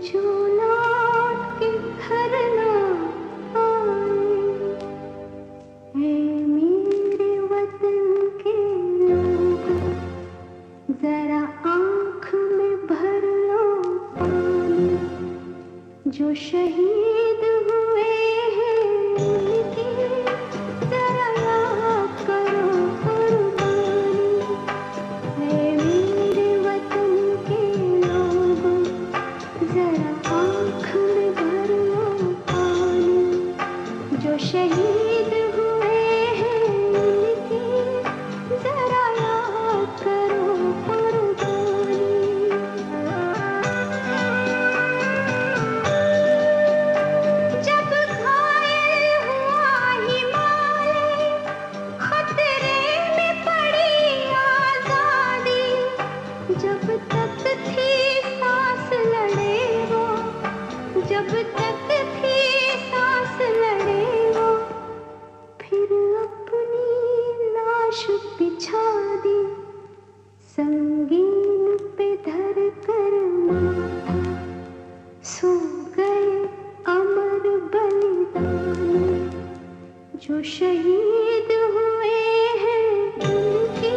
जो लौट के घर ना आए, है मेरे वतन के लोगों, जरा आँख में भर लो पानी। जो शहीद हुए हैं उनकी जरा याद करो कुर्बानी। है मेरे वतन के लोगों, जरा आँख में भर लो पानी। जो शहीद हुए हैं उनकी जरा याद करो कुर्बानी। जब घायल हुआ हिमालय, खतरे में पड़ी आजादी, जब तक थी सांस लड़े वो, जब तक थी सांस लड़े वो, फिर अपनी लाश बिछा दी, संगीन पे धर कर माथा। सो गए अमर बलिदानी। जो शहीद हुए हैं उनकी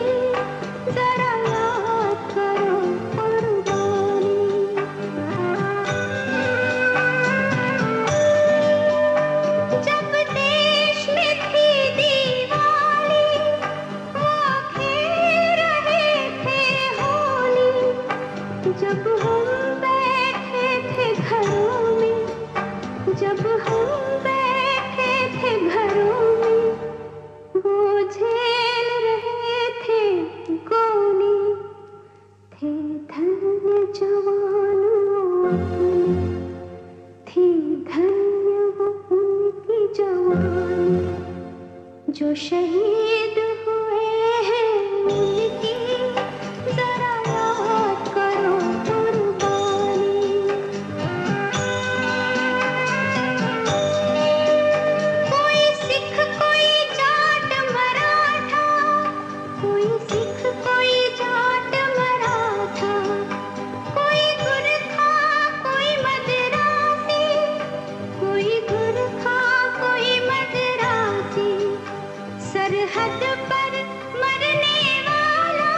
जरा याद करो कुर्बानी। जब देश में थी दिवाली, वो खेल रहे थे होली। जब हम बैठे थे घरों में, जब हम बैठे थे घरों में, वो झेल रहे थे गोली। थे धन्य जवान वो अपने, थी धन्य वो उनकी जवानी। जो शहीद हुए हैं उनकी जरा याद करो कुर्बानी। कोई सिख कोई जाट मराठा, कोई सिख कोई जाट मराठा, कोई गुरखा कोई मद्रासी, कोई गुरखा कोई मद्रासी। सरहद पर मरने वाला,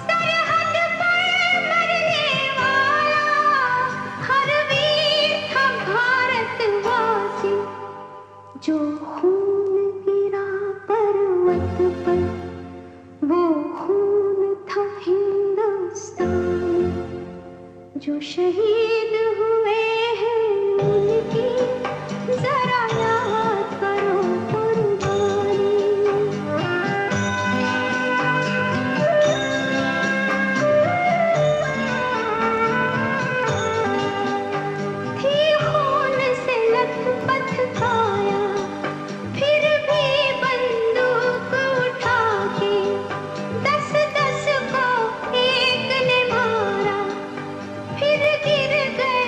सरहद पर मरने वाला, हर वीर था भारतवासी। जो खून गिरा पर्वत पर, वो खून था हिंदुस्तानी। जो शहीद हुए हैं उनकी जरा याद करो कुर्बानी। थी खून से लथपथ काया, फिर भी बंदूक उठा के 10-10 को एक ने मारा। फिर गिर गए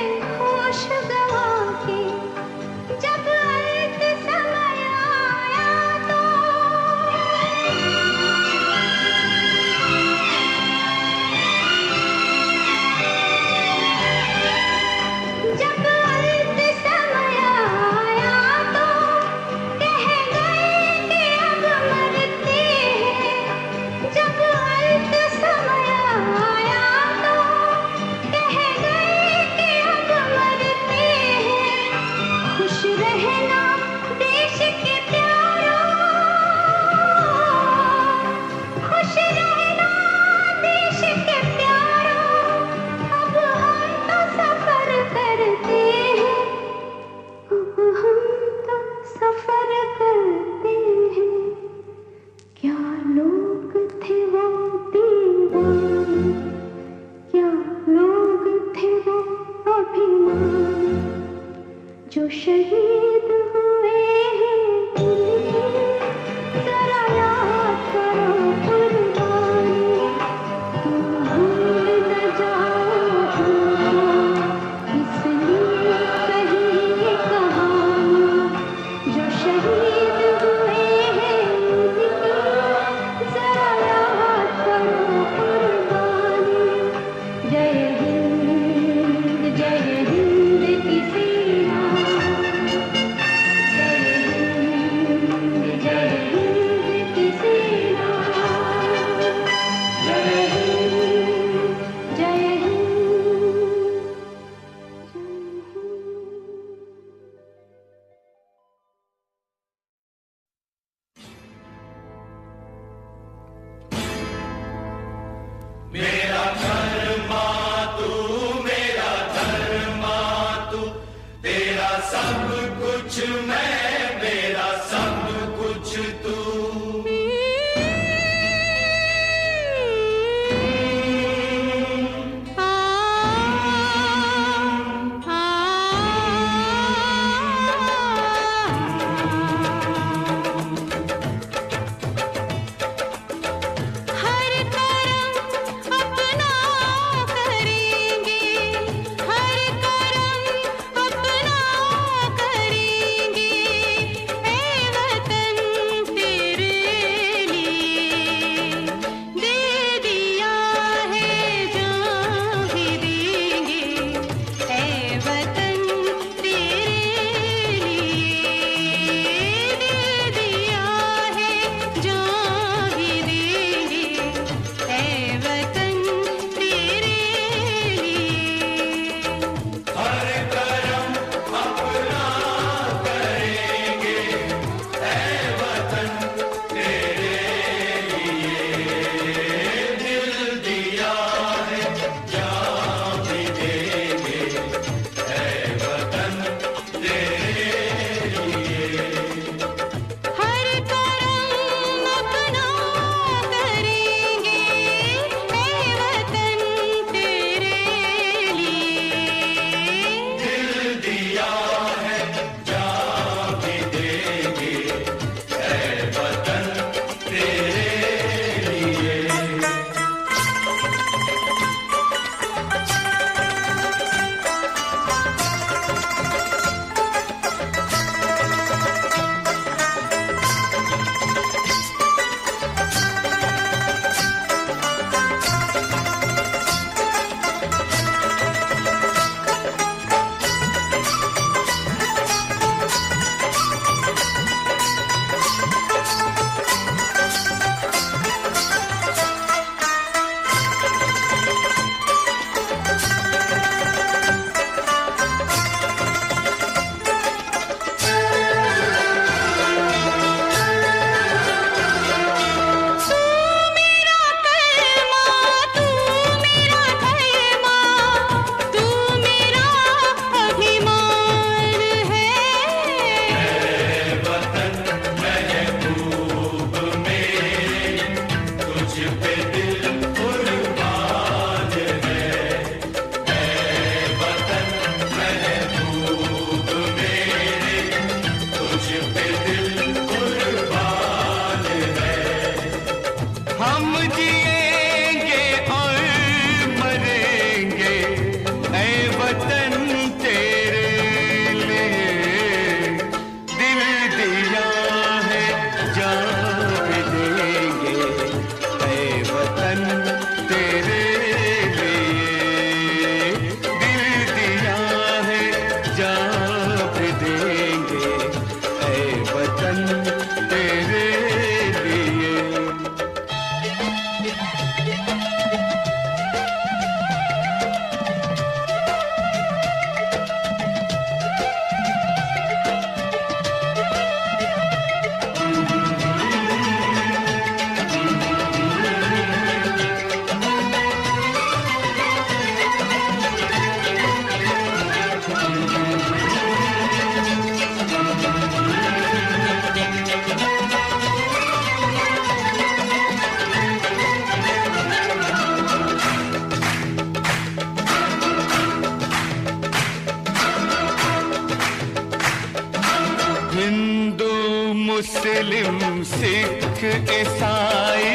मुस्लिम सिख ईसाई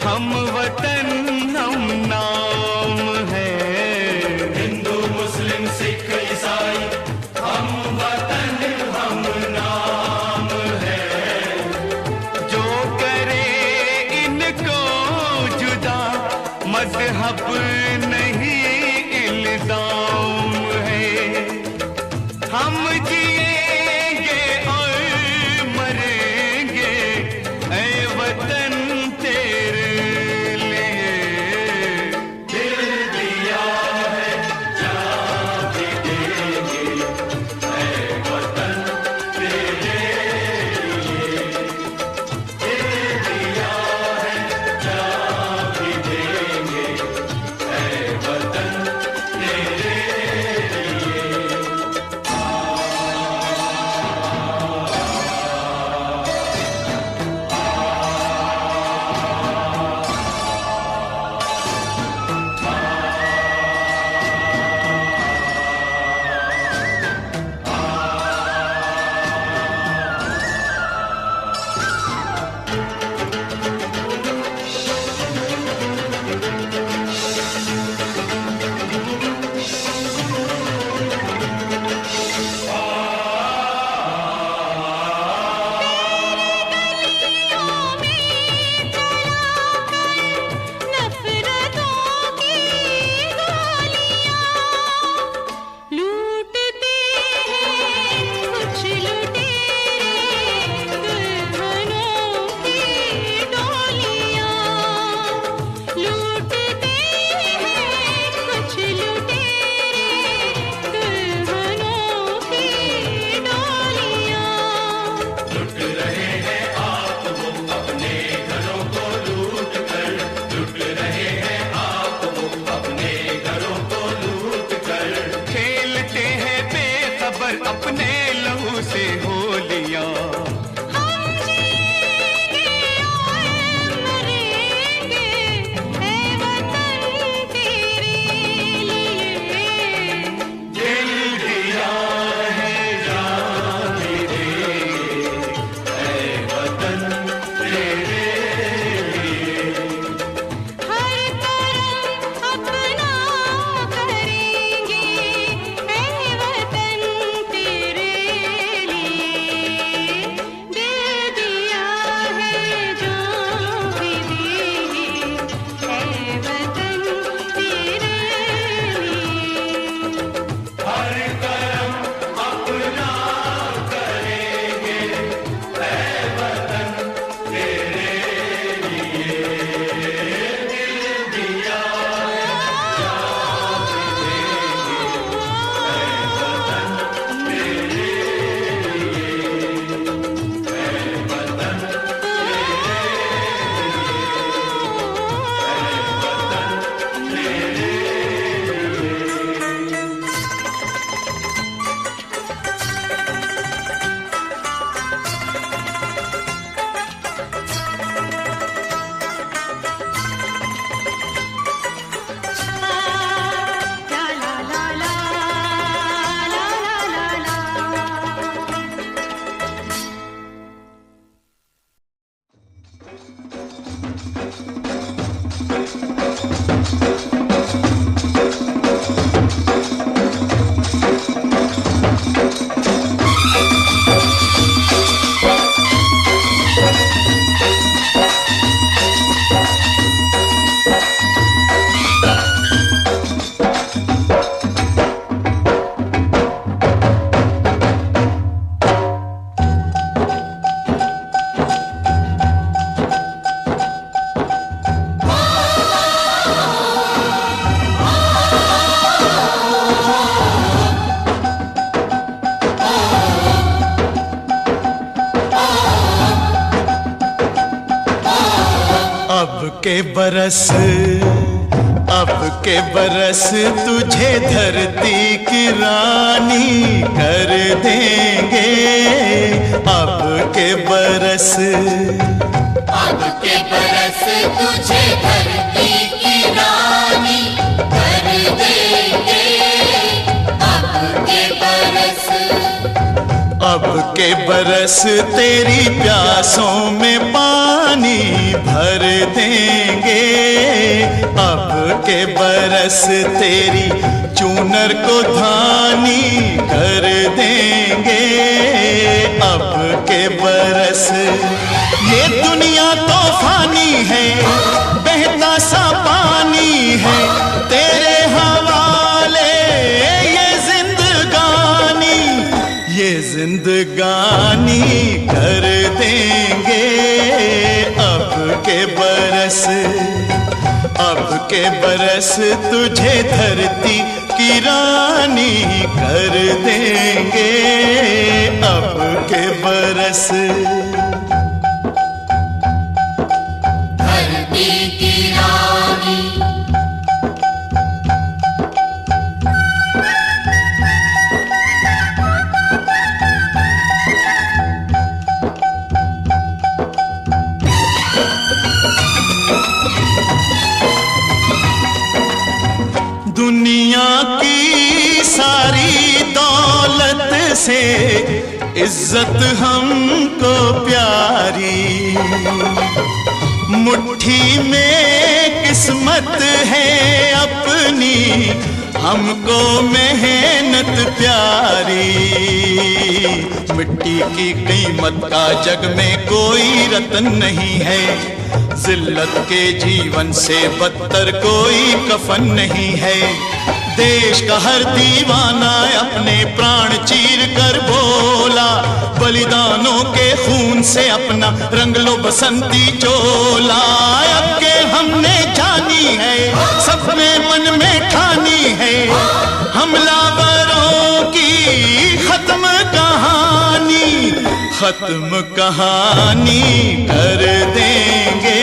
हम वतन हम नाम है। हिंदू मुस्लिम सिख ईसाई हम वतन हम नाम है। जो करे इनको जुदा मजहब नहीं इल्जाम है। हम जिएंगे और मरेंगे ऐ वतन तेरे लिए। दिल दिया है जान भी देंगे ऐ वतन तेरे लिए। दिल दिया है जान भी देंगे ऐ वतन तेरे लिए। अपने लहू से होलियां हम जिएंगे और मरेंगे ऐ वतन तेरे लिए। दिल दिया है जान भी देंगे ऐ वतन तेरे लिए। हर करम अपना करेंगे ऐ वतन तेरे लिए। दिल दिया है जान भी देंगे ऐ वतन तेरे लिए। हर करम अपना करेंगे ऐ वतन तेरे लिए। दिल दिया जान भी देंगे ऐ वतन तेरे लिए। ऐ वतन तेरे ला ला ला ला ला ला ला ला। अब के बरस तुझे धरती की रानी कर देंगे। अब के बरस तुझे धरती की रानी कर देंगे। अब के बरस के बरस तेरी प्यासों में पानी भर देंगे, अब के बरस तेरी चूनर को धानी कर देंगे, अब के बरस। ये दुनिया तो फानी है, बहता सा पानी है, तेरे हवाले ये जिंदगानी, ये जिंदगानी कर देंगे, अब के बरस, अब के बरस तुझे धरती की रानी कर देंगे, अब के बरस। धरती की रानी दुनिया की सारी दौलत से इज्जत हमको प्यारी, मुट्ठी में किस्मत है अपनी, हमको मेहनत प्यारी। मिट्टी की कीमत का जग में कोई रतन नहीं है, जिल्लत के जीवन से बदतर कोई कफन नहीं है। देश का हर दीवाना अपने प्राण चीर कर बोला, बलिदानों के खून से अपना रंग लो बसंती चोला। अब के हमने जानी है, सपने मन में ठानी है, हमलावरों की खत्म कहानी, खत्म कहानी कर देंगे,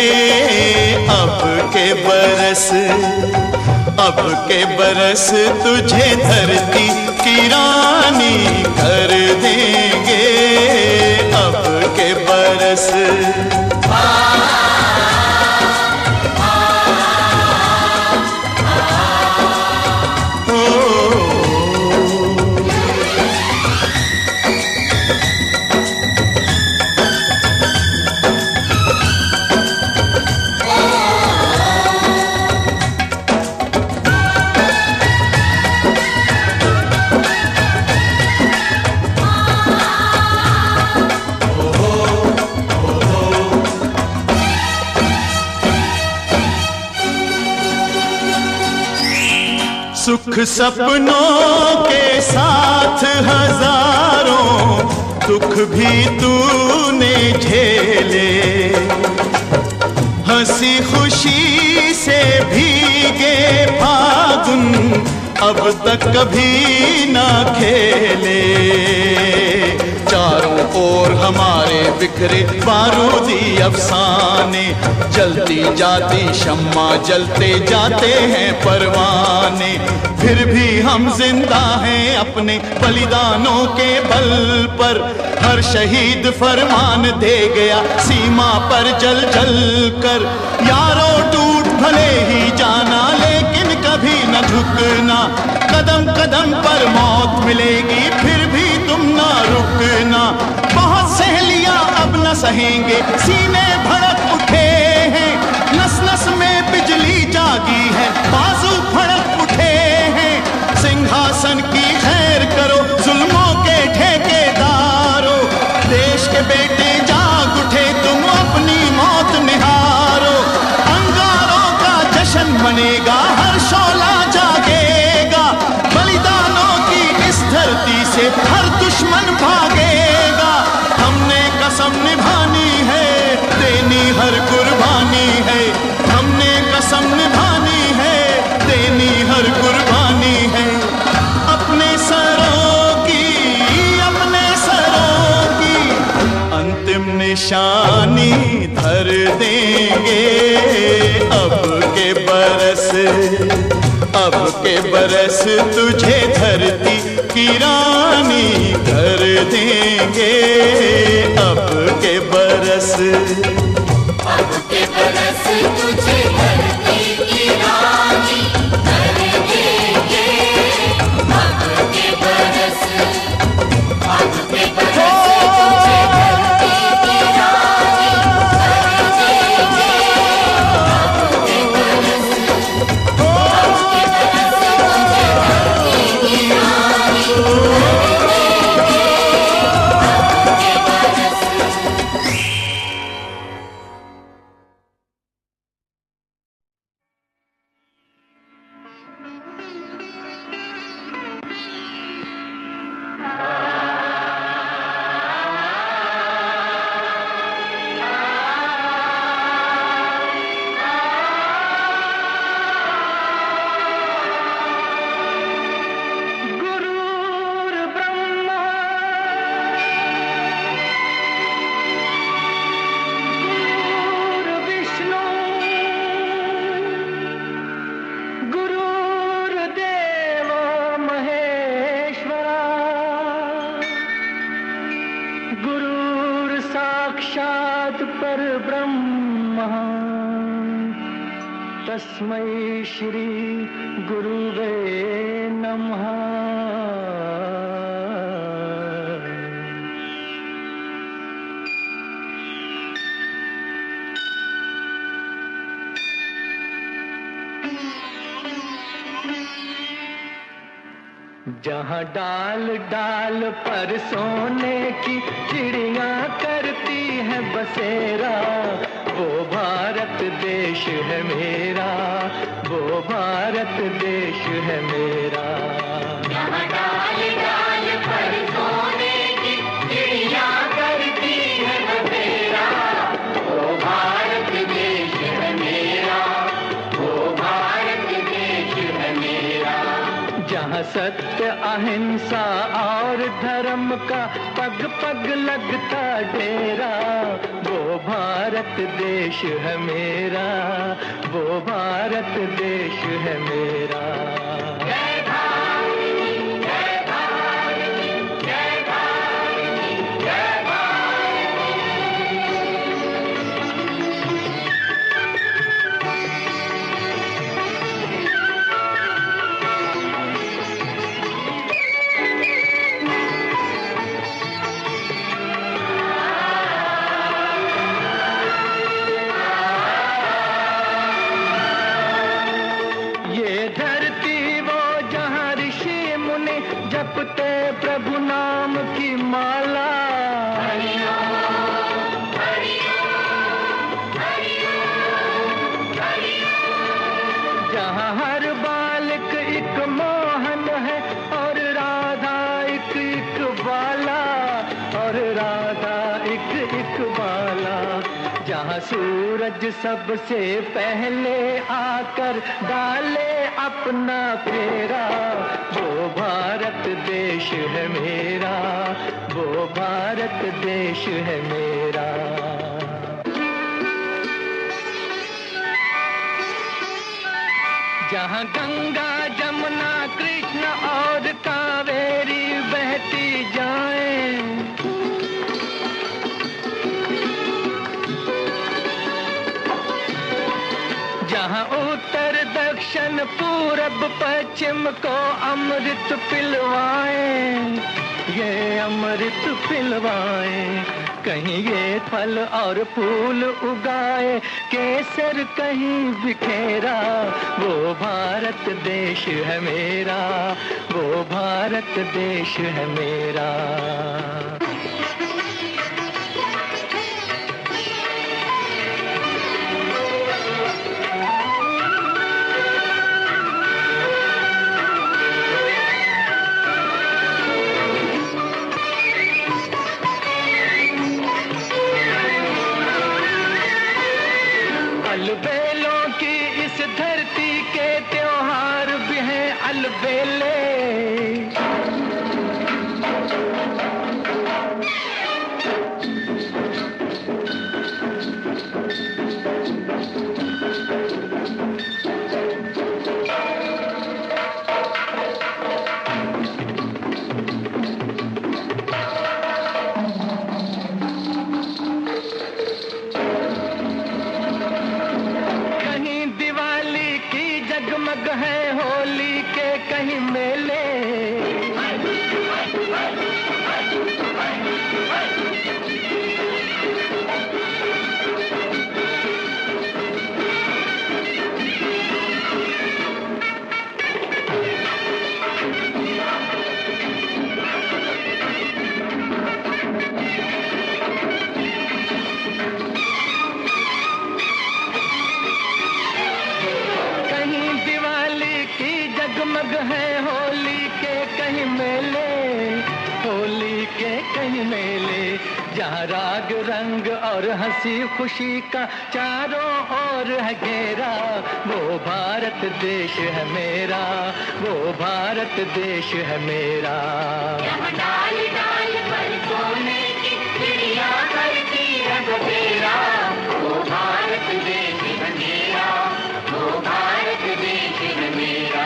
अब के बरस, अब के बरस तुझे धरती की रानी कर देंगे, अब के बरस। सुख सपनों के साथ हजारों दुख भी तूने झेले, हंसी खुशी से भीगे फागुन अब तक कभी ना खेले। चारों ओर हमारे बिखरे बारूदी अफसाने, जलती जाती शम्मा जलते जाते हैं परवाने, फिर भी हम जिंदा हैं अपने बलिदानों के बल पर। हर शहीद फरमान दे गया सीमा पर जल जल कर, यारों टूट भले ही जाना लेकिन कभी न झुकना, कदम कदम पर मौत मिलेगी फिर भी तुम ना रुकना। बहुत सहेलियां अब न सहेंगे, सीने भड़क उठे हैं, नस नस में बिजली जागी है, बाजू फड़क उठे हैं। सिंहासन की खैर करो जुल्मों के ठेकेदारों, देश के बेटे जाग उठे तुम अपनी मौत निहारो। अंगारों का जश्न मनेगा, हर शोला जागेगा, बलिदानों की इस धरती से हर दुश्मन भागेगा। हमने कसम निभानी है, देनी हर कुर्बानी है, हमने कसम निभानी है, देनी हर कुर्बानी है। अपने सरों की अंतिम निशानी धर देंगे, अब के बरस, अब के बरस तुझे धरती की रानी कर देंगे, अब के बरस, अब के बरस तुझे धरती की रानी कर देंगे, अब के बरस, अब के बरस। तस्मै श्री गुरुवे नमः। जहाँ डाल डाल पर सोने की चिड़िया करती है बसेरा, वो भारत देश है मेरा, वो भारत देश है मेरा। जहाँ डाल डाल पर सोने की चिड़िया करती है बसेरा, वो भारत देश है मेरा, वो भारत देश है मेरा। जहाँ सत्य अहिंसा और धर्म का पग पग लगता डेरा, वो भारत देश है मेरा, वो भारत देश है मेरा। जय भारती, जय भारती, जय भारती, जय भारती। ये धरती वो जहाँ ऋषि मुनि जपते प्रभु नाम की माला, जहाँ हर बालक एक मोहन है और राधा एक एक बाला, और राधा एक एक बाला। जहाँ सूरज सबसे पहले आकर डाले अपना फेरा, वो भारत देश है मेरा, वो भारत देश है मेरा। जहाँ गंगा जमुना कृष्ण और कावेरी बहती जाएं, जहाँ उत्तर दक्षिण पूरब पश्चिम को अमृत पिलवाएं, ये अमृत पिलवाएं। कहीं ये फल और फूल उगाए, केसर कहीं बिखेरा, वो भारत देश है मेरा, वो भारत देश है मेरा। अलबेलों की इस धरती के त्योहार भी हैं अलबेले, जगमग है होली के कहीं मेले, जगमग है होली के कहीं मेले, होली के कहीं मेले। जहाँ राग रंग और हंसी खुशी का चारों ओर है घेरा, वो भारत देश है मेरा, वो भारत देश है मेरा। यहाँ डाल डाल पर सोने की चिड़िया करती है बसेरा, वो भारत देश है मेरा, वो भारत देश है मेरा।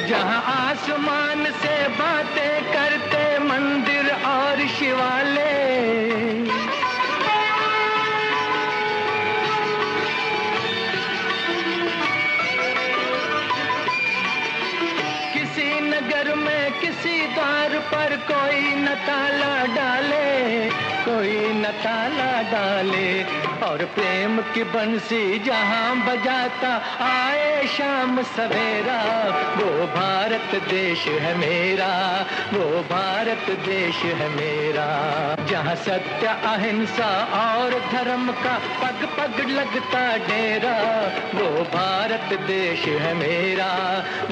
जहाँ आसमान से बातें करते मंदिर और शिवालय। किसी नगर में किसी द्वार पर कोई न ताला डाले, कोई न ताला डाले, और प्रेम की बंसी जहाँ बजाता आए शाम सवेरा। वो भारत देश है मेरा, वो भारत देश है मेरा। जहाँ सत्य अहिंसा और धर्म का पग पग लगता डेरा। वो भारत देश है मेरा,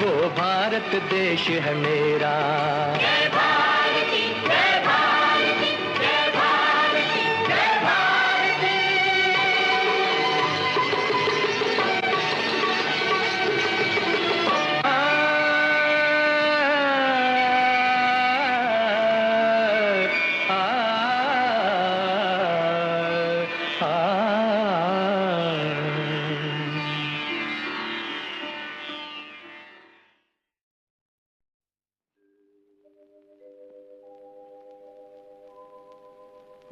वो भारत देश है मेरा। जय भारती, जय भारती, जय भारती, जय भारती।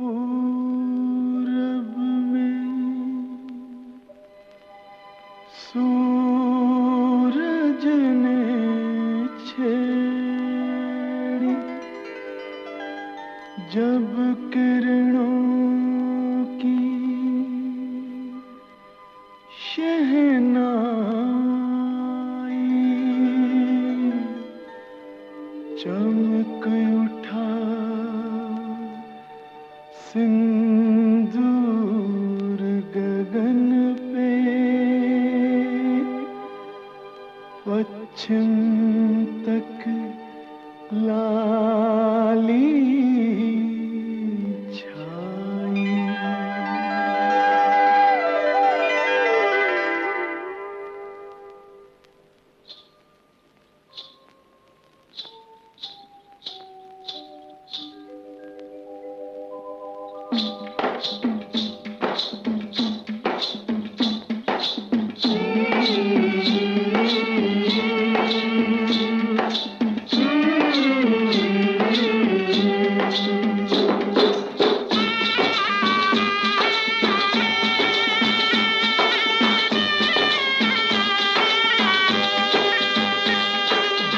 पूरब में सूरज ने छेड़ी जब किरणों की शहनाई, चमक उठा सिंदूर गगन पे, पश्चिम तक लाली छाई।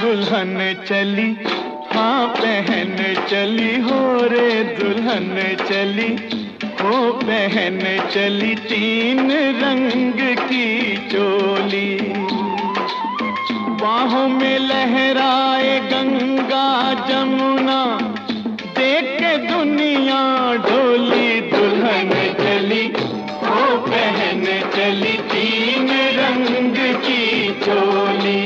दुल्हन चली, हाँ बहन चली हो रे, दुल्हन चली हो बहन चली, तीन रंग की चोली। बाहों में लहराए गंगा जमुना, देख के दुनिया डोली। दुल्हन चली हो बहन चली, तीन रंग की चोली।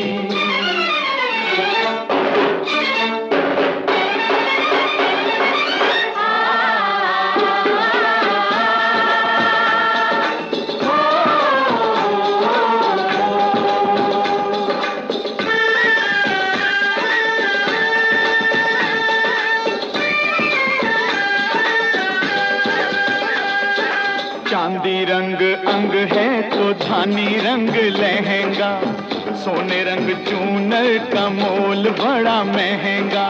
चांदी रंग अंग है तो धानी रंग लहंगा, सोने रंग चूनर का मोल बड़ा महंगा।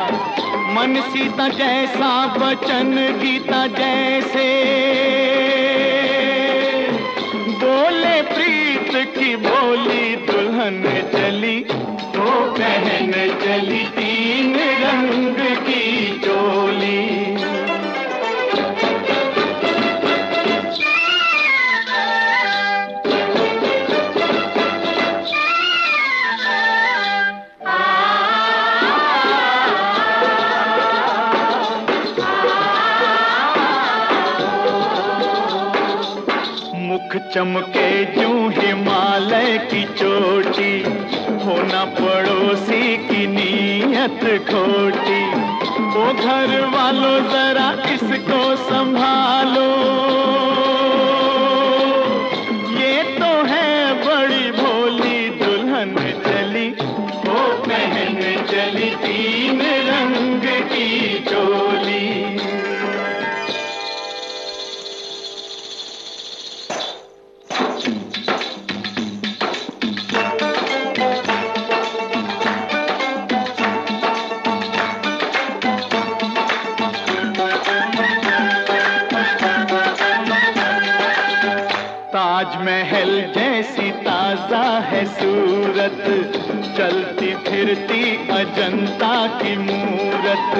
मन सीता जैसा वचन गीता जैसे, बोले प्रीत की बोली। दुल्हन चली तो बहन चली, तीन रंग की चोली। मुख चमके जूं हिमालय की चोटी, होना पड़ोसी की नीयत खोटी। ओ घर वालों जरा इसको संभालो, ये तो है बड़ी भोली। दुल्हन चली ओ बहन चली, तीन रंग की चोली। सा है सूरत, चलती फिरती अजंता की मूरत,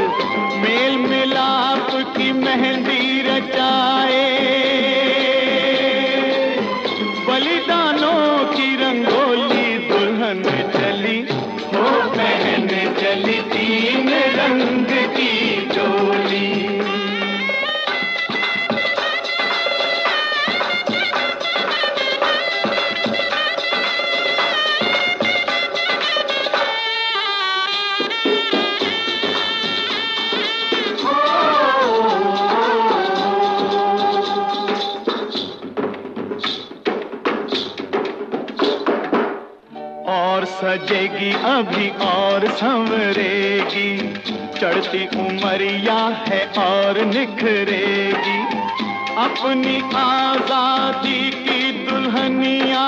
मेल मिलाप की मेहंदी रचाए, बलिदानों की रंगोली दुल्हन चली, वो पहन चली 3 रंग की चोली। सजेगी अभी और संवरेगी, चढ़ती उमरिया है और निखरेगी, अपनी आजादी की दुल्हनिया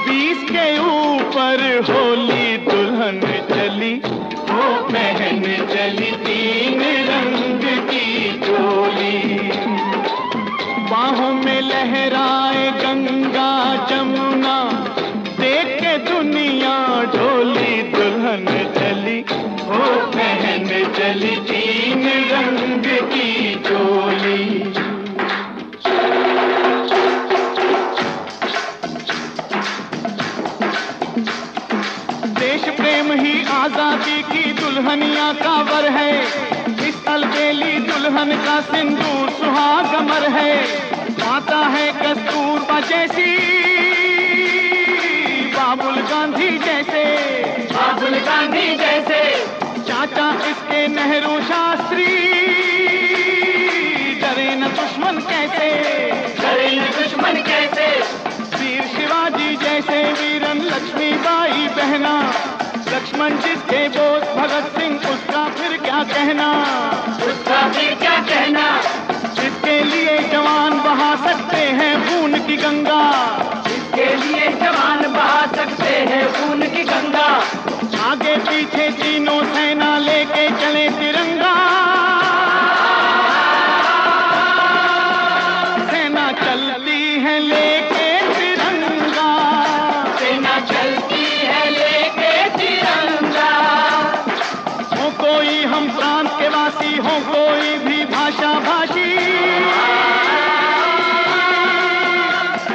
20 के ऊपर होली दुल्हन चली, वो पहन चली 3 रंग की चोली, बाहों में लहराए गंगा जमुना, देख के दुनिया ढोली दुल्हन चली, वो पहन चली 3 रंग की चोली। देश प्रेम ही आजादी की दुल्हनिया का वर है, इस अलबेली दुल्हन का सिंदूर सुहागमर है, आता है कस्तूरबा जैसी, बाबुल गांधी जैसे, बाबुल गांधी जैसे, चाचा इसके नेहरू शास्त्री, डरे न दुश्मन कैसे, डरे न दुश्मन कैसे, वीर शिवाजी जैसे वीरन लक्ष्मीबाई बहना, लक्ष्मण जिसके बोझ भगत सिंह, उसका फिर क्या कहना, उसका फिर क्या कहना, जिसके लिए जवान बहा सकते हैं खून की गंगा, जिसके लिए जवान बहा सकते हैं खून की गंगा, आगे पीछे तीनों सेना लेके चले तिरंगा, सेना चलती है लेके तिरंगा, सेना चलती है लेके तिरंगा, हो कोई हम प्रांत के वासी, हो कोई भी भाषा भाषी,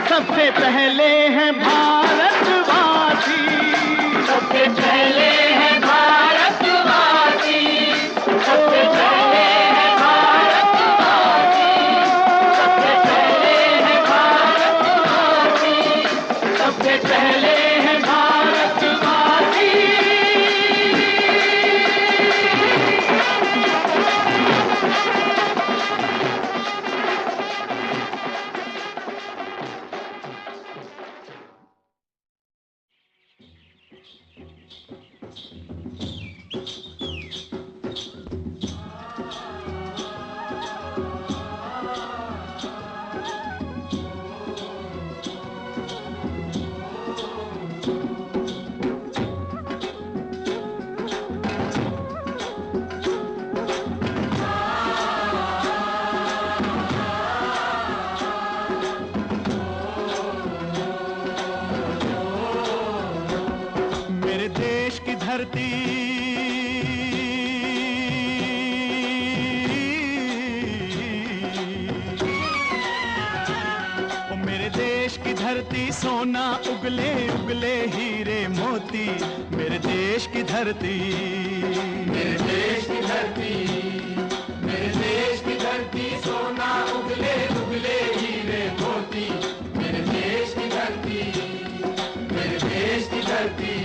सबसे पहले हैं भारतवासी, सबसे पहले हैं भारतवासी, सबसे पहले हैं भारतवासी, सबसे पहले हैं भारतवासी, सबसे पहले हैं भारतवासी। धरती सोना उगले उगले हीरे मोती, मेरे देश की धरती, मेरे देश की धरती, मेरे देश की धरती सोना उगले उगले हीरे मोती, मेरे देश की धरती, मेरे देश की धरती।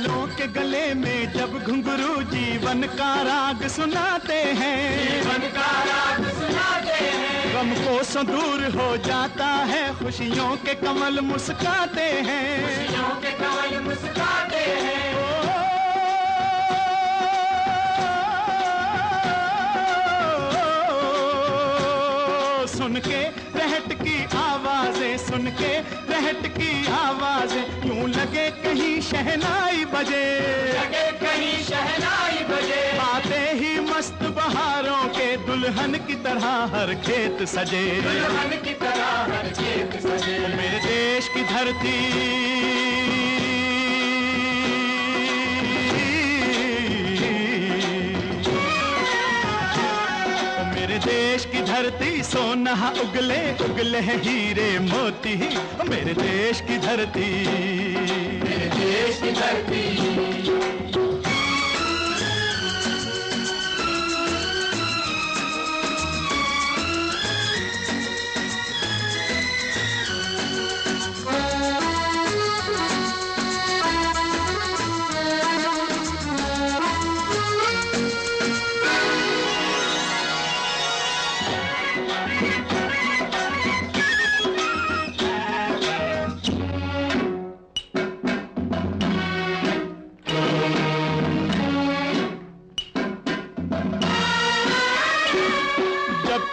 वालों के गले में जब घुंघरू जीवन का राग सुनाते हैं, जीवन का राग सुनाते हैं। गम को सो दूर हो जाता है, खुशियों के कमल मुस्काते हैं, खुशियों के कमल मुस्काते हैं। सुन के रहट की आवाजें, सुन के रहट की आवाजें, यूं लगे कहीं शहनाई बजे, लगे कहीं शहनाई बजे। आते ही मस्त बहारों के दुल्हन की तरह हर खेत सजे, दुल्हन की तरह हर खेत सजे। मेरे देश की धरती, मेरे देश की धरती सोना उगले उगले हैं हीरे मोती, मेरे देश की धरती, मेरे देश की धरती।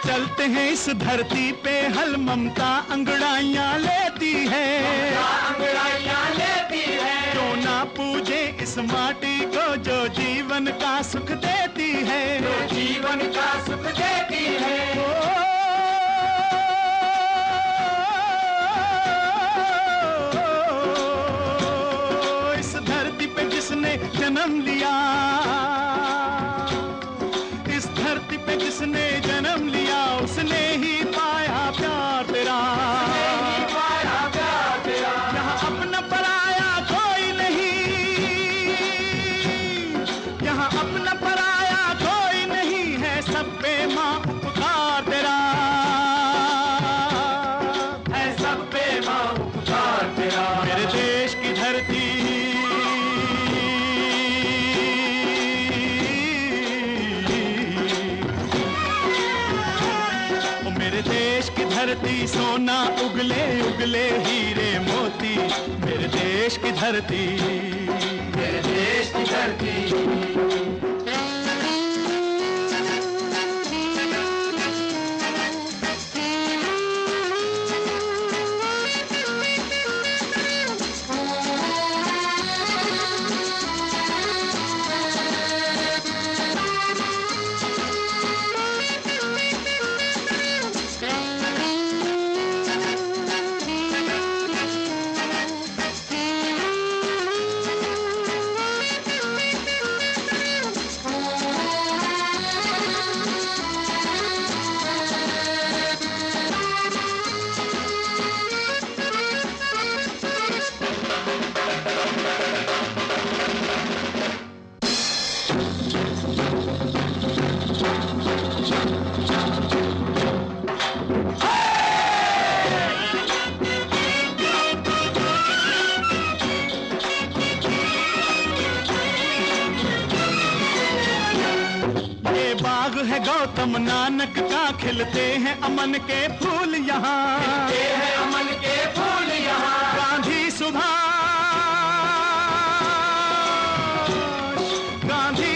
चलते हैं इस धरती पे हल ममता अंगड़ाइयां लेती है, अंगड़ाइयां लेती है। जो ना पूजे इस माटी को जो जीवन का सुख देती है, जो जीवन का सुख देती है। इस धरती पे जिसने जन्म लिया, इस धरती पे जिसने जन्म लिया, उसने ही पाया प्यार तेरा, पाया प्यार तेरा। यहाँ अपना पराया कोई नहीं, यहाँ अपना पराया कोई नहीं है, सब पे माँ उपकार तेरा, है सब पे माँ उपकार तेरा। मेरे देश की धरती, मेरे देश की धरती सोना उगले उगले हीरे मोती, मेरे देश की धरती, मेरे देश की धरती। है गौतम नानक का, खिलते हैं अमन के फूल यहाँ, खिलते हैं अमन के फूल यहाँ। गांधी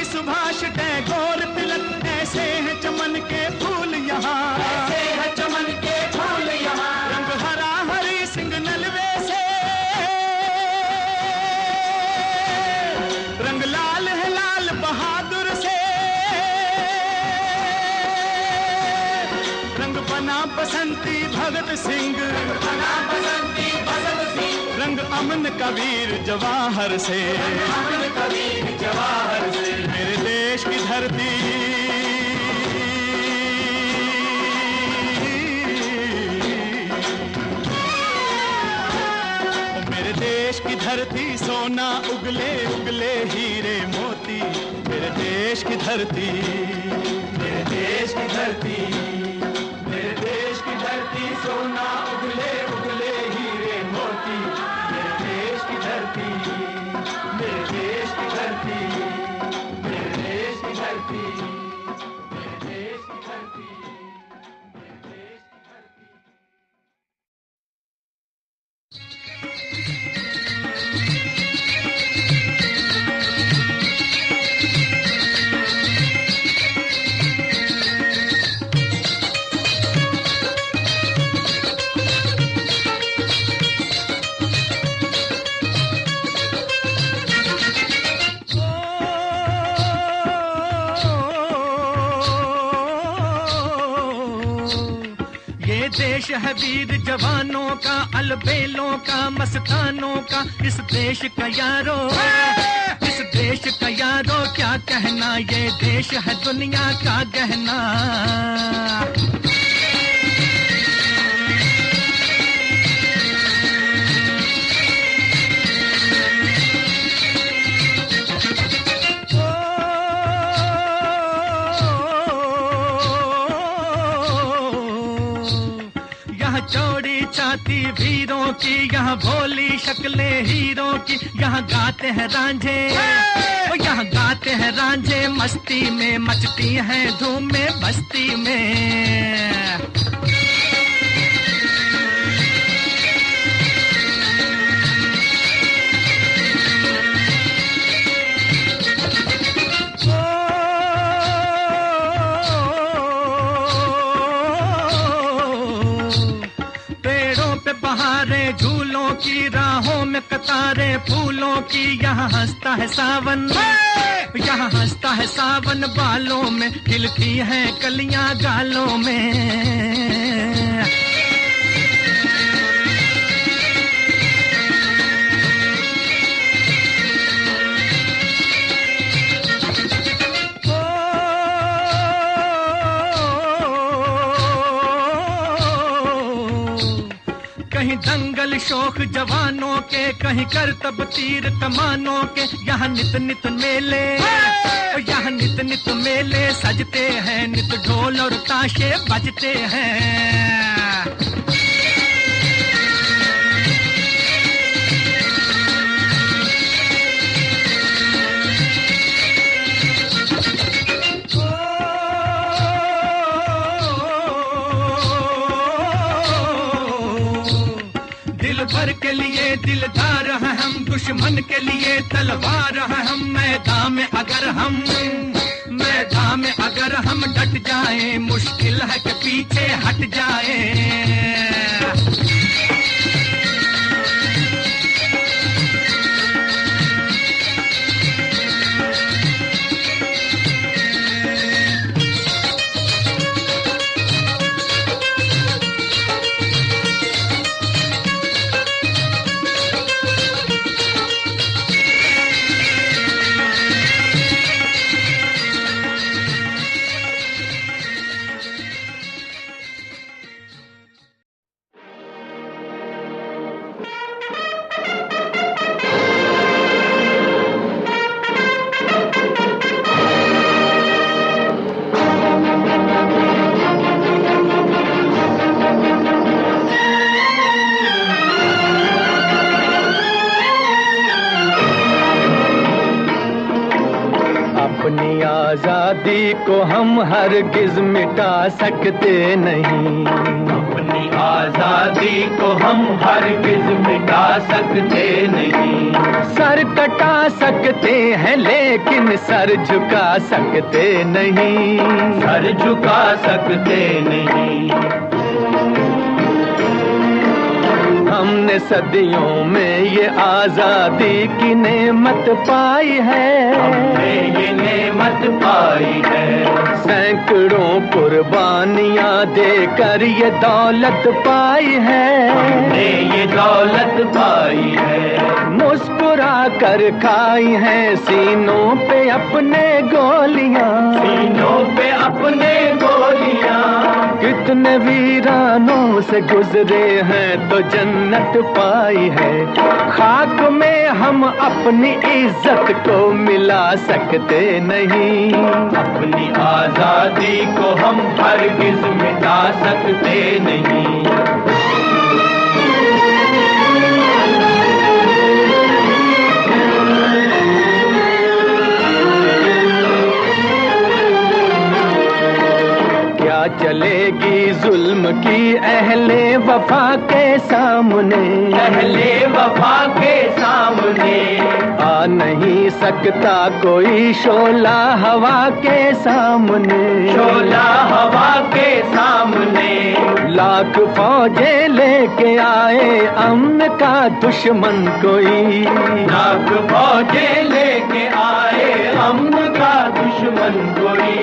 सुभाष टैगोर तिलक, ऐसे हैं चमन के फूल यहाँ, ऐसे हैं चमन के फूल यहाँ। रंग हरा हरी सिंह नलवे से, रंग लाल है लाल बहादुर से, रंग बना बसंती भगत सिंह, बना बसंती भगत सिंह। रंग अमन कबीर जवाहर से, अमन कबीर जवाहर से। मेरे देश की धरती, मेरे देश की धरती सोना उगले उगले हीरे मोती, मेरे देश की धरती, मेरे देश की धरती, मेरे देश की धरती सोना उगले उगले हीरे मोती। मेरे देश की धरती, मेरे देश देश है वीर जवानों का, अलबेलों का, मस्तानों का। इस देश का यारो, इस देश का यारो क्या कहना, ये देश है दुनिया का गहना। चौड़ी छाती वीरों की, यहाँ भोली शक्लें हीरों की। यहाँ गाते हैं रांझे, यहाँ गाते हैं रांझे मस्ती में, मचती हैं धूमें बस्ती में। बहारें झूलों की, राहों में कतारे फूलों की। यहाँ हंसता है सावन, यहाँ हंसता है सावन बालों में, खिलती हैं कलियां गालों में। कहीं दंगल शौक जवानों के, कहीं करतब तीर कमानों के। यहाँ नित नित मेले, यहाँ नित नित मेले सजते हैं, नित ढोल और ताशे बजते हैं। भर के लिए दिलदार हैं हम, दुश्मन के लिए तलवार हैं हम। मैदान में अगर हम डट जाएं, मुश्किल है कि पीछे हट जाएं। आजादी को हम हरगिज मिटा सकते नहीं, अपनी आजादी को हम हरगिज मिटा सकते नहीं। सर कटा सकते हैं लेकिन सर झुका सकते नहीं, सर झुका सकते नहीं। हमने सदियों में ये आजादी की नेमत पाई है, हमने ये नेमत पाई है। सैकड़ों कुर्बानियां देकर ये दौलत पाई है, हमने ये दौलत पाई है। मुस्कुरा कर खाई हैं सीनों पे अपने गोलियां, सीनों पे अपने गोलियां। कितने वीरानों से गुजरे हैं तो जन्नत पाई है। खाक में हम अपनी इज्जत को मिला सकते नहीं, अपनी आजादी को हम हरगिज मिटा सकते नहीं। चलेगी जुल्म की अहले वफा के सामने, अहले वफा के सामने। नहीं सकता कोई शोला हवा के सामने, शोला हवा के सामने। लाख फौजें लेके आए अमन का दुश्मन कोई, लाख फौजें लेके आए अमन का दुश्मन कोई।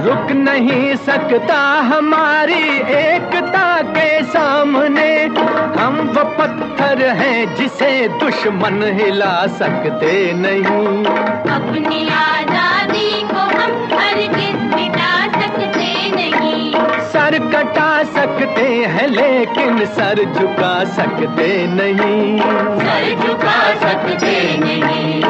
रुक नहीं सकता हमारी एकता के सामने। हम वो पत्थर हैं जिसे दुश्मन हिला सकते नहीं। अपनी आजादी को हम हरगिज़ मिटा सकते नहीं। सर कटा सकते हैं लेकिन सर झुका सकते नहीं। सर झुका सकते नहीं।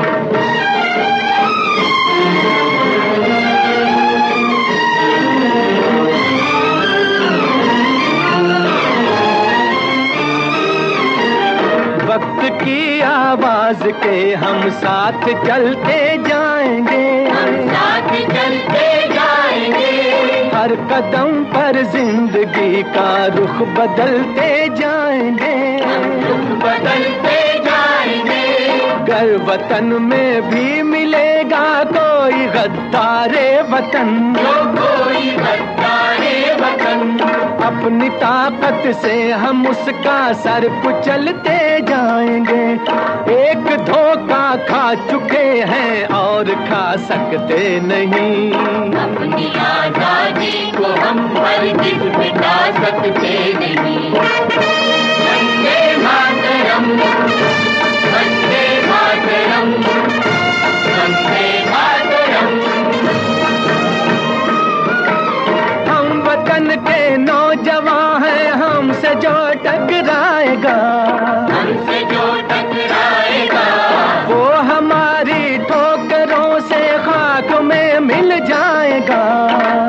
वक्त की आवाज के हम साथ चलते जाएंगे, हम साथ चलते जाएंगे। हर कदम पर जिंदगी का रुख बदलते जाएंगे, रुख बदलते जाएंगे। गर वतन में भी मिलेगा कोई गद्दारे वतन, जो कोई गद्दारे वतन। अपनी ताकत से हम उसका सर कुचलते जाएंगे। एक धोखा खा चुके हैं और खा सकते नहीं। अपनी आजादी को हम हरगिज़ मिटा सकते नहीं। वंदे मातरम, वंदे मातरम, वंदे मातरम। हम वतन के नौजवान हैं, हमसे जो टकराएगा, हमसे जो टकराएगा, वो हमारी ठोकरों से खाक में मिल जाएगा।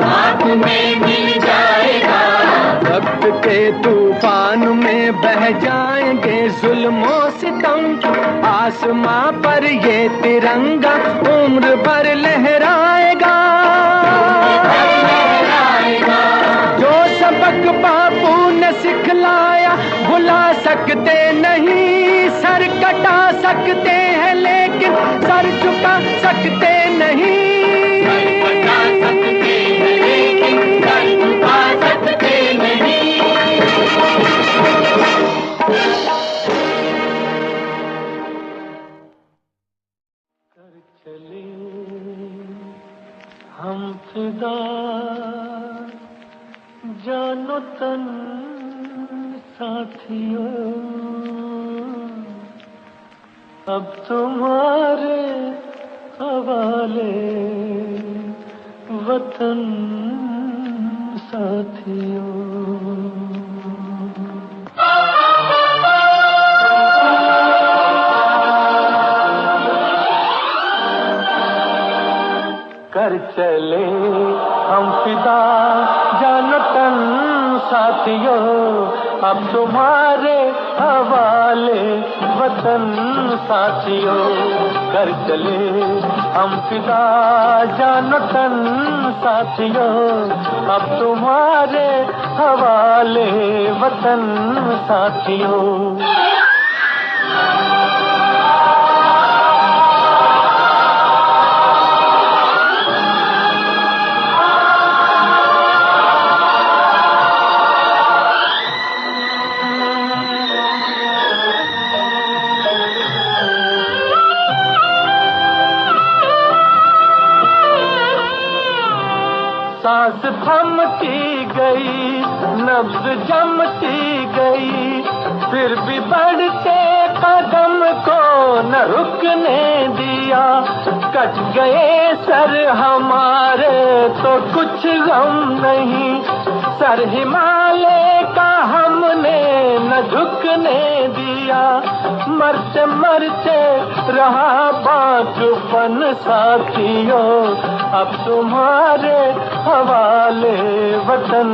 खाक में मिल जाएगा। वक्त के तूफान में बह जाएंगे जुल्मों सितम। आसमां पर ये तिरंगा उम्र भर लहराएगा। जो सबक बापू ने सिखलाया भुला सकते नहीं। सर कटा सकते हैं लेकिन सर झुका सकते नहीं। बता सकते हैं लेकिन सर झुका सकते नहीं। कर चले हम फिदा जानो तन साथियों, अब तुम्हारे हवाले वतन साथियों। कर चले हम फिदा जानो तन साथियों, अब तुम्हारे हवाले वतन साथियों। कर चले हम फिदा जानो तन साथियों, अब तुम्हारे हवाले वतन साथियों। सांस थमती गई, नब्ज जमती गई, फिर भी बढ़ते कदम को न रुकने दिया। कट गए सर हमारे तो कुछ गम नहीं, सर हिमालय का हमने न झुकने दिया। मरते मरते रहा बाजुपन साथियों, अब तुम्हारे हवाले वतन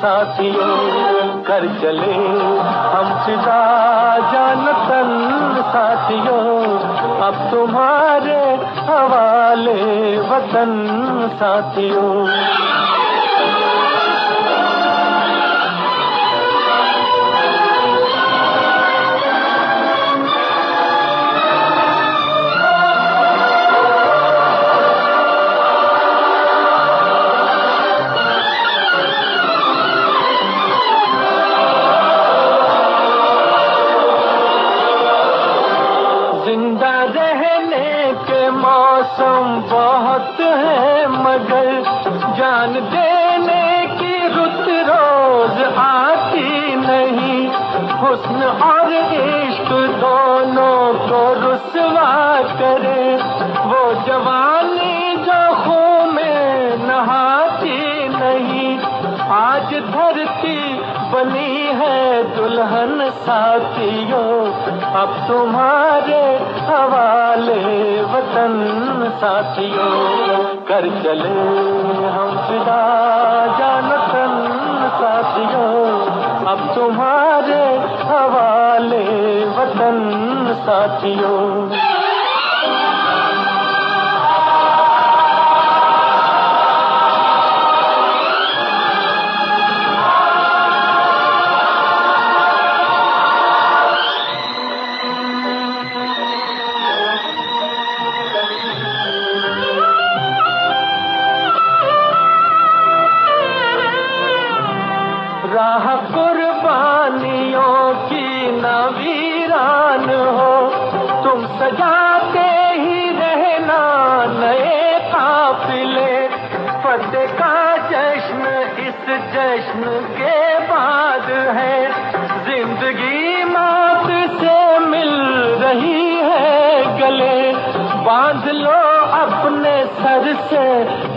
साथियों। कर चले हम फिदा जान तन साथियों, अब तुम्हारे हवाले वतन साथियों। मौसम बहुत है मगर जान देने की रुत रोज आती नहीं। हुस्न और इश्क दोनों को रुसवा करे वो जवानी जो खून में नहाती नहीं। आज धरती बनी है दुल्हन साथियों, अब तुम्हारे हवाले वतन साथियों। कर चले हम फिदा जानतन साथियों, अब तुम्हारे हवाले वतन साथियों। राह कुर्बानियों की न वीरान हो, तुम सजाते ही रहना नए काफिले। फतेह का जश्न इस जश्न के बाद है, जिंदगी मौत से मिल रही है गले। बांध लो अपने सर से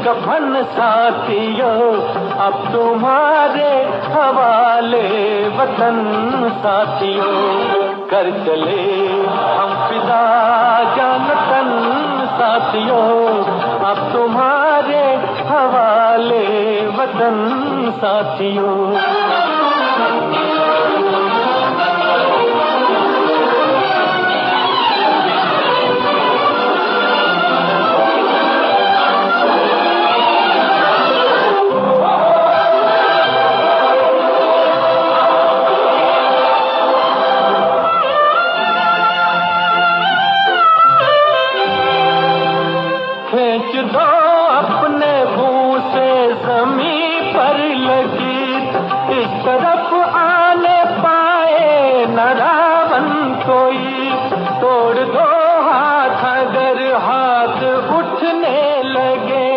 कफन साथियों, अब तुम्हारे हवाले वतन साथियों। कर चले हम फिदा जानतन साथियों, अब तुम्हारे हवाले वतन साथियों। खींच दो अपने मुंह से जमीन पर लगी, इस तरफ आने पाए न रावण कोई। तोड़ दो हाथ अगर हाथ उठने लगे,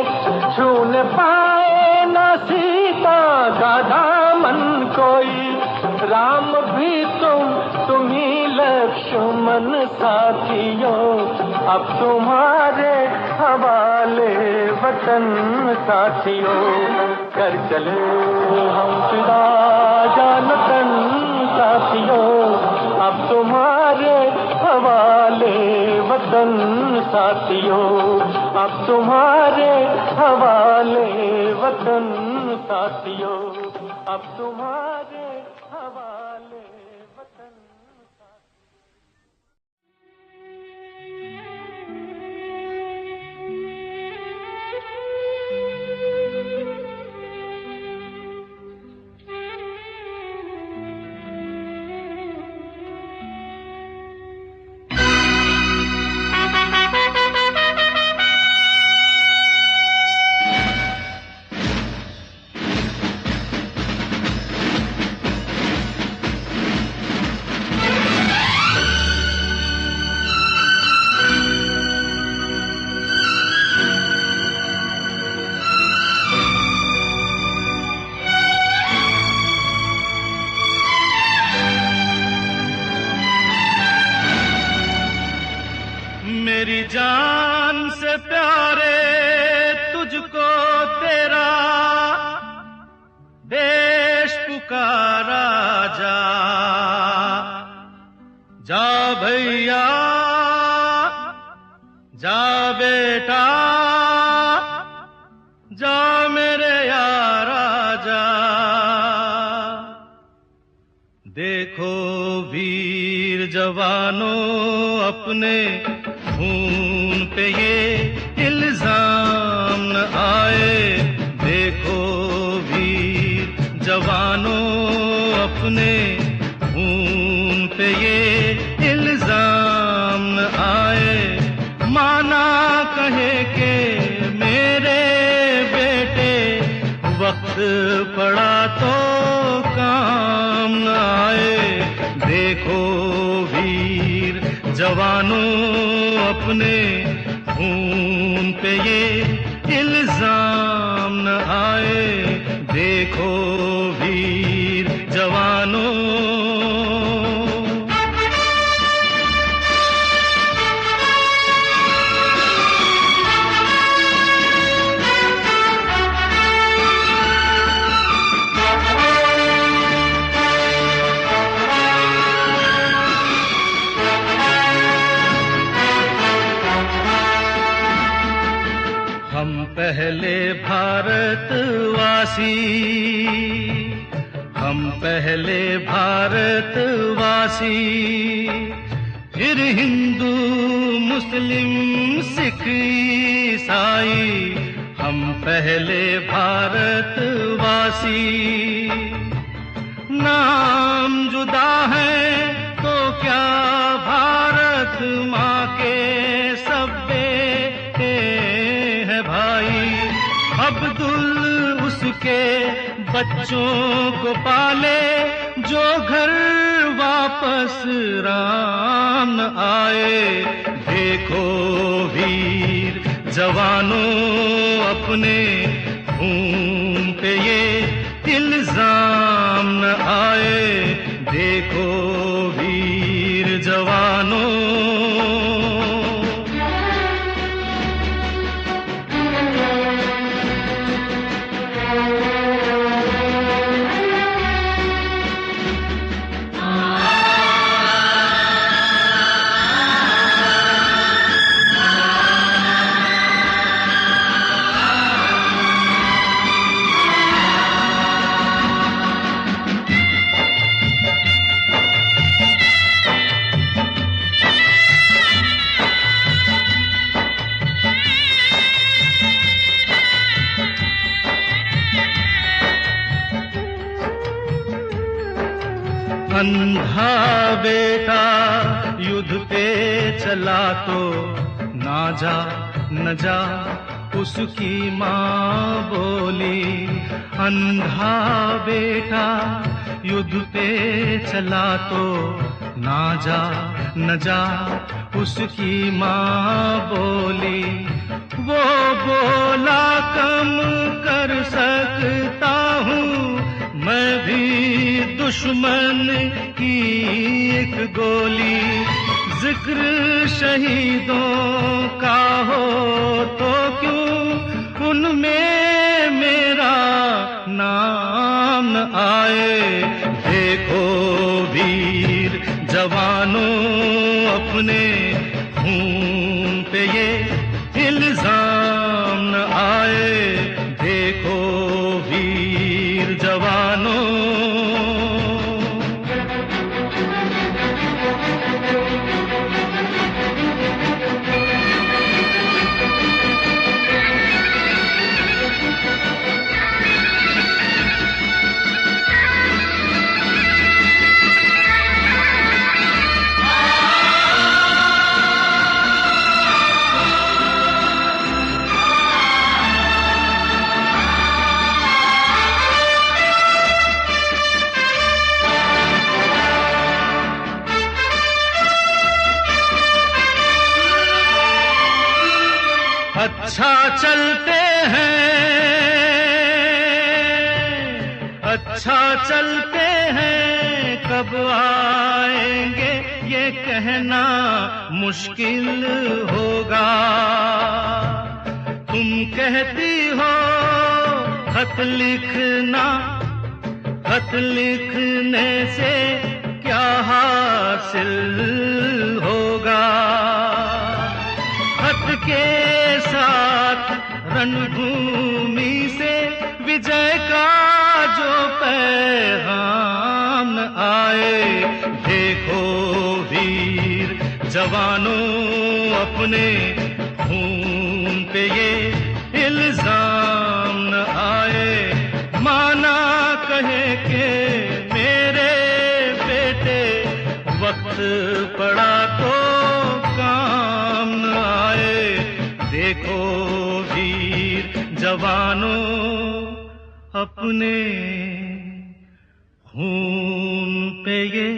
छूने पाए न सीता का दामन कोई। राम भी तुम ही लक्ष्मण साथियों, अब तुम्हारे हवाले वतन साथियों। कर चले हम फिदा जानतन साथियों, अब तुम्हारे हवाले वतन साथियों। अब तुम्हारे हवाले वतन साथियों, अब तुम्हारे हवाले वतन साथियों। मेरी जान से प्यारे तुझको तेरा देश पुकारा जा। जा भैया जा बेटा जा मेरे यारा जा। देखो वीर जवानों अपने खून पे ये इल्जाम न आए। देखो वीर जवानों अपने खून पे ये इल्जाम न आए। माना कहे के मेरे बेटे वक्त पड़ा तो काम न आए। देखो वीर जवानों अपने खून पहले भारतवासी, हम पहले भारतवासी, फिर हिंदू मुस्लिम सिख ईसाई, हम पहले भारतवासी। नाम जुदा है तो क्या भारत माँ के सब बेटे हैं भाई। अब्दुल उसके बच्चों को पाले जो घर वापस राम न आए। देखो वीर जवानों अपने खून पे ये इल्जाम न आए। देखो वीर जवानों। अंधा बेटा युद्ध पे चला तो ना जा न जा उसकी माँ बोली। अंधा बेटा युद्ध पे चला तो ना जा न जा उसकी माँ बोली। वो बोला कम कर सकता हूँ मैं भी दुश्मन की एक गोली। जिक्र शहीदों का हो तो क्यों उनमें मेरा नाम न आए। देखो वीर जवानों अपने खून पे ये इल्जाम न आए। देखो वीर जवानों। अच्छा चलते हैं कब आएंगे ये कहना मुश्किल होगा। तुम कहती हो खत लिखने से क्या हासिल होगा। खत के साथ रणभूमि से विजय का जो पैगाम न आए। देखो वीर जवानों अपने खून पे ये इल्जाम न आए। माना कहे के मेरे बेटे वक्त पड़ा तो काम न आए। देखो वीर जवानों अपने खून पे ये